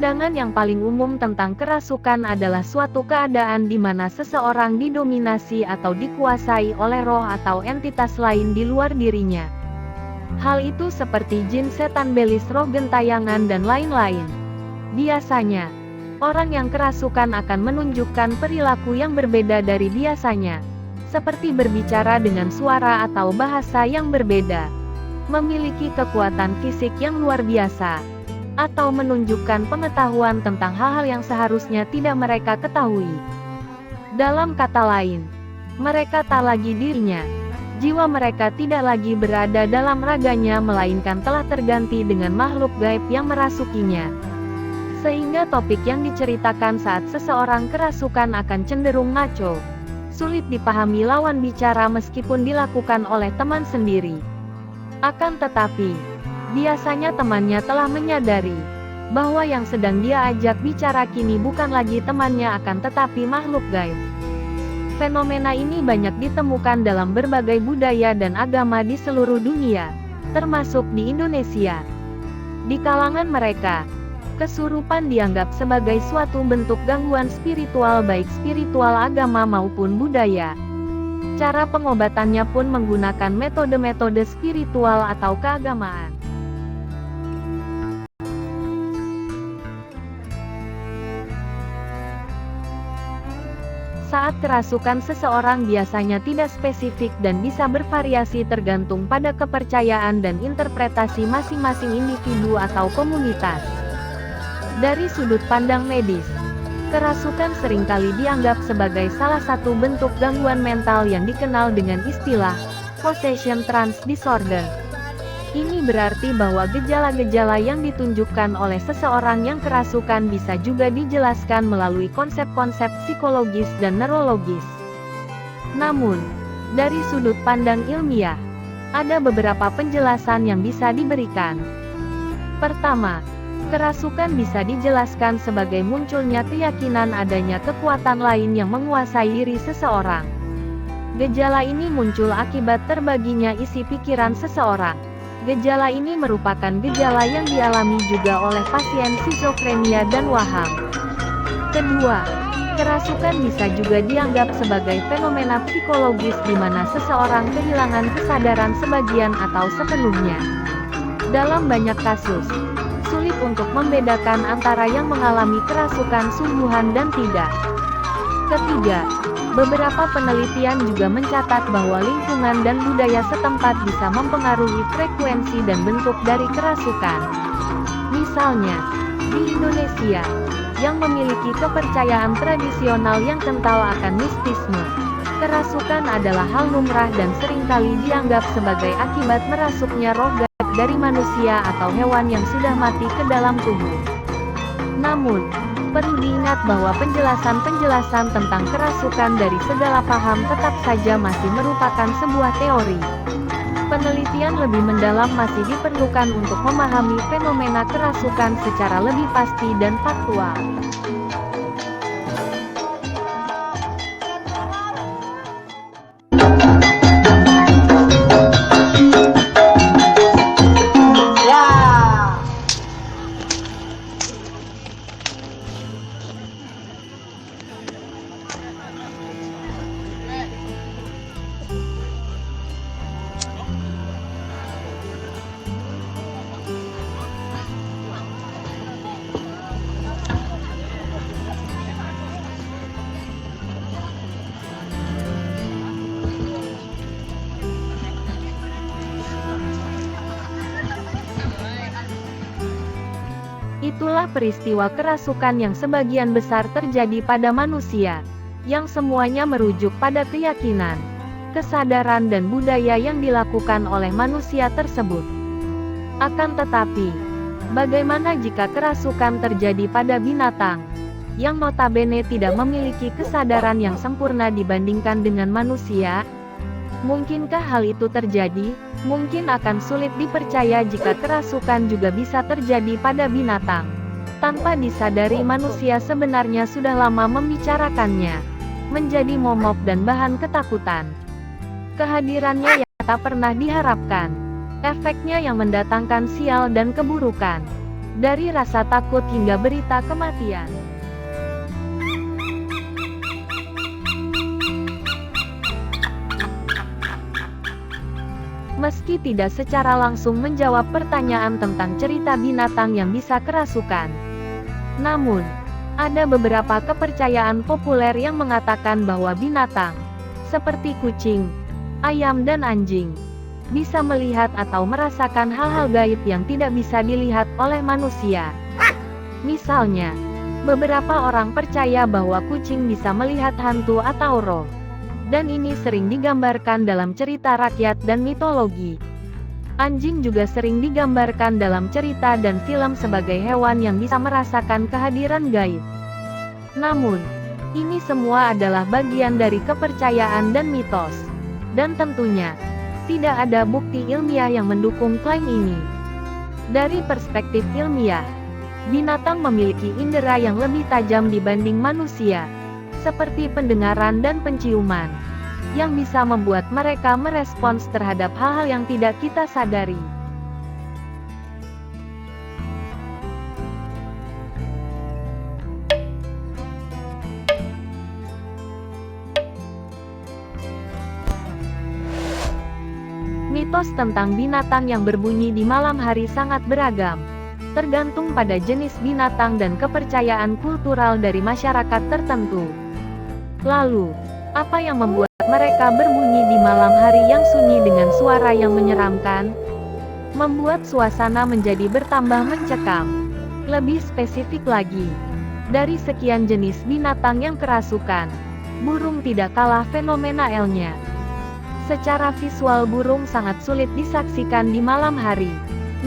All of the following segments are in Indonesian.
Pandangan yang paling umum tentang kerasukan adalah suatu keadaan di mana seseorang didominasi atau dikuasai oleh roh atau entitas lain di luar dirinya. Hal itu seperti jin, setan, belis, roh gentayangan, dan lain-lain. Biasanya, orang yang kerasukan akan menunjukkan perilaku yang berbeda dari biasanya, seperti berbicara dengan suara atau bahasa yang berbeda, memiliki kekuatan fisik yang luar biasa, atau menunjukkan pengetahuan tentang hal-hal yang seharusnya tidak mereka ketahui. Dalam kata lain, mereka tak lagi dirinya. Jiwa mereka tidak lagi berada dalam raganya melainkan telah terganti dengan makhluk gaib yang merasukinya. Sehingga topik yang diceritakan saat seseorang kerasukan akan cenderung ngaco, sulit dipahami lawan bicara meskipun dilakukan oleh teman sendiri. Akan tetapi, biasanya temannya telah menyadari bahwa yang sedang dia ajak bicara kini bukan lagi temannya akan tetapi makhluk gaib. Fenomena ini banyak ditemukan dalam berbagai budaya dan agama di seluruh dunia, termasuk di Indonesia. Di kalangan mereka, kesurupan dianggap sebagai suatu bentuk gangguan spiritual baik spiritual agama maupun budaya. Cara pengobatannya pun menggunakan metode-metode spiritual atau keagamaan. Saat kerasukan seseorang biasanya tidak spesifik dan bisa bervariasi tergantung pada kepercayaan dan interpretasi masing-masing individu atau komunitas. Dari sudut pandang medis, kerasukan seringkali dianggap sebagai salah satu bentuk gangguan mental yang dikenal dengan istilah possession trance disorder. Ini berarti bahwa gejala-gejala yang ditunjukkan oleh seseorang yang kerasukan bisa juga dijelaskan melalui konsep-konsep psikologis dan neurologis. Namun, dari sudut pandang ilmiah, ada beberapa penjelasan yang bisa diberikan. Pertama, kerasukan bisa dijelaskan sebagai munculnya keyakinan adanya kekuatan lain yang menguasai diri seseorang. Gejala ini muncul akibat terbaginya isi pikiran seseorang. Gejala ini merupakan gejala yang dialami juga oleh pasien skizofrenia dan waham. Kedua, kerasukan bisa juga dianggap sebagai fenomena psikologis di mana seseorang kehilangan kesadaran sebagian atau sepenuhnya. Dalam banyak kasus, sulit untuk membedakan antara yang mengalami kerasukan sungguhan dan tidak. Ketiga, beberapa penelitian juga mencatat bahwa lingkungan dan budaya setempat bisa mempengaruhi frekuensi dan bentuk dari kerasukan. Misalnya, di Indonesia, yang memiliki kepercayaan tradisional yang kental akan mistisme, kerasukan adalah hal lumrah dan seringkali dianggap sebagai akibat merasuknya roh gaib dari manusia atau hewan yang sudah mati ke dalam tubuh. Namun, perlu diingat bahwa penjelasan-penjelasan tentang kerasukan dari segala paham tetap saja masih merupakan sebuah teori. Penelitian lebih mendalam masih diperlukan untuk memahami fenomena kerasukan secara lebih pasti dan faktual. Itulah peristiwa kerasukan yang sebagian besar terjadi pada manusia, yang semuanya merujuk pada keyakinan, kesadaran dan budaya yang dilakukan oleh manusia tersebut. Akan tetapi, bagaimana jika kerasukan terjadi pada binatang, yang notabene tidak memiliki kesadaran yang sempurna dibandingkan dengan manusia? Mungkinkah hal itu terjadi? Mungkin akan sulit dipercaya jika kerasukan juga bisa terjadi pada binatang. Tanpa disadari manusia sebenarnya sudah lama membicarakannya, menjadi momok dan bahan ketakutan. Kehadirannya yang tak pernah diharapkan. Efeknya yang mendatangkan sial dan keburukan. dari rasa takut hingga berita kematian. Meski tidak secara langsung menjawab pertanyaan tentang cerita binatang yang bisa kerasukan, namun ada beberapa kepercayaan populer yang mengatakan bahwa binatang seperti kucing, ayam dan anjing bisa melihat atau merasakan hal-hal gaib yang tidak bisa dilihat oleh manusia. Misalnya, beberapa orang percaya bahwa kucing bisa melihat hantu atau roh, dan ini sering digambarkan dalam cerita rakyat dan mitologi. Anjing juga sering digambarkan dalam cerita dan film sebagai hewan yang bisa merasakan kehadiran gaib. Namun, ini semua adalah bagian dari kepercayaan dan mitos, dan tentunya tidak ada bukti ilmiah yang mendukung klaim ini. Dari perspektif ilmiah, binatang memiliki indera yang lebih tajam dibanding manusia, seperti pendengaran dan penciuman, yang bisa membuat mereka merespons terhadap hal-hal yang tidak kita sadari. Mitos tentang binatang yang berbunyi di malam hari sangat beragam, tergantung pada jenis binatang dan kepercayaan kultural dari masyarakat tertentu. Lalu, apa yang membuat mereka berbunyi di malam hari yang sunyi dengan suara yang menyeramkan? Membuat suasana menjadi bertambah mencekam. Lebih spesifik lagi, dari sekian jenis binatang yang kerasukan, burung tidak kalah fenomenalnya. Secara visual burung sangat sulit disaksikan di malam hari.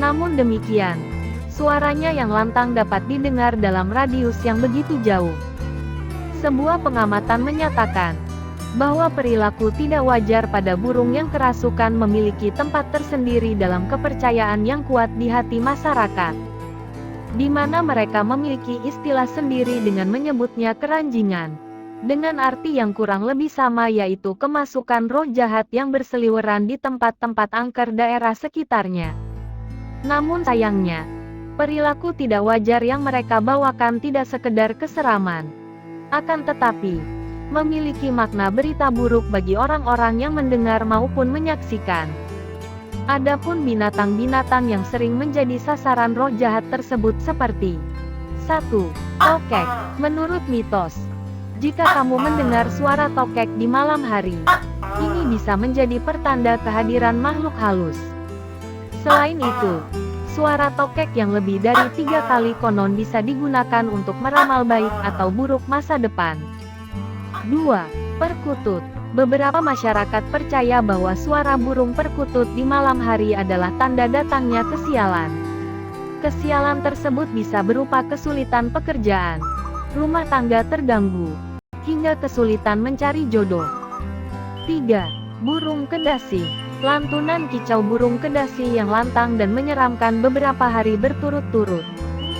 Namun demikian, suaranya yang lantang dapat didengar dalam radius yang begitu jauh. Sebuah pengamatan menyatakan bahwa perilaku tidak wajar pada burung yang kerasukan memiliki tempat tersendiri dalam kepercayaan yang kuat di hati masyarakat, di mana mereka memiliki istilah sendiri dengan menyebutnya keranjingan, dengan arti yang kurang lebih sama, yaitu kemasukan roh jahat yang berseliweran di tempat-tempat angker daerah sekitarnya. Namun sayangnya, perilaku tidak wajar yang mereka bawakan tidak sekedar keseraman, akan tetapi memiliki makna berita buruk bagi orang-orang yang mendengar maupun menyaksikan. Adapun binatang-binatang yang sering menjadi sasaran roh jahat tersebut seperti 1. Tokek. Menurut mitos, jika kamu mendengar suara tokek di malam hari, ini bisa menjadi pertanda kehadiran makhluk halus. Selain itu, suara tokek yang lebih dari 3 kali konon bisa digunakan untuk meramal baik atau buruk masa depan. 2. Perkutut. Beberapa masyarakat percaya bahwa suara burung perkutut di malam hari adalah tanda datangnya kesialan. Kesialan tersebut bisa berupa kesulitan pekerjaan, rumah tangga terganggu, hingga kesulitan mencari jodoh. 3. Burung kedasi. Lantunan kicau burung kedasi yang lantang dan menyeramkan beberapa hari berturut-turut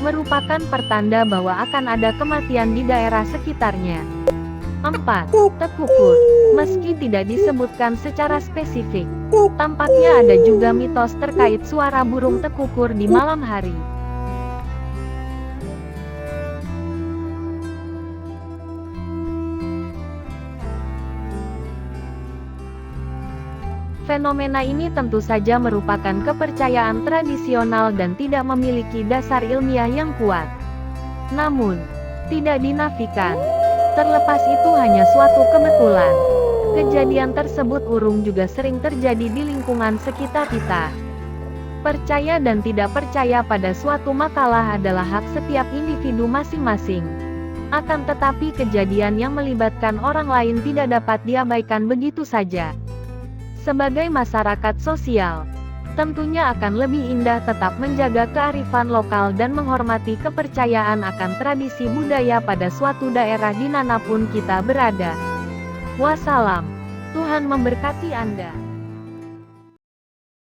merupakan pertanda bahwa akan ada kematian di daerah sekitarnya. 4. Tekukur. Meski tidak disebutkan secara spesifik, tampaknya ada juga mitos terkait suara burung tekukur di malam hari. Fenomena ini tentu saja merupakan kepercayaan tradisional dan tidak memiliki dasar ilmiah yang kuat. Namun, tidak dinafikan, terlepas itu hanya suatu kebetulan. Kejadian tersebut urung juga sering terjadi di lingkungan sekitar kita. Percaya dan tidak percaya pada suatu makalah adalah hak setiap individu masing-masing. Akan tetapi kejadian yang melibatkan orang lain tidak dapat diabaikan begitu saja. Sebagai masyarakat sosial, tentunya akan lebih indah tetap menjaga kearifan lokal dan menghormati kepercayaan akan tradisi budaya pada suatu daerah dimanapun kita berada. Wassalam. Tuhan memberkati Anda.